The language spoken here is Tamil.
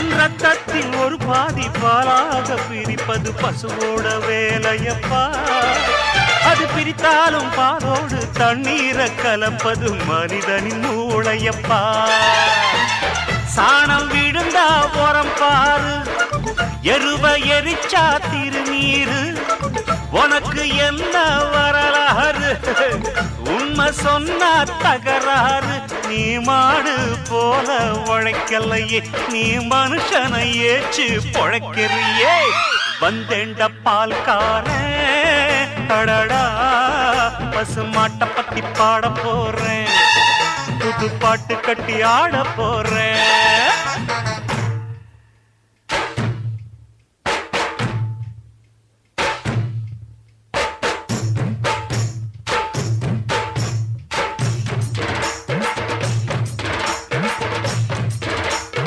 என் ரத்தத்தின் ஒரு பாதி பாலாக பிரிப்பது பசுவோட வேலையப்பா. அது பிரித்தாலும் பாலோடு தண்ணீரை கலப்பது மனிதனின் மூளையப்பா. சாணம் விழுந்தா உரம் பாரு, எருவ எரிச்சா திருநீரு. உனக்கு என்ன வரலாறு, உண்மை சொன்னா தகராறு. நீ மாடு போல உழைக்கலையே, நீ மனுஷனை ஏச்சு பொழைக்கிறியே. வந்தேண்ட பால்காரன் அடடா, பசு மாட்டை பத்தி பாட போறேன், புது பாட்டு கட்டி ஆட போறேன்.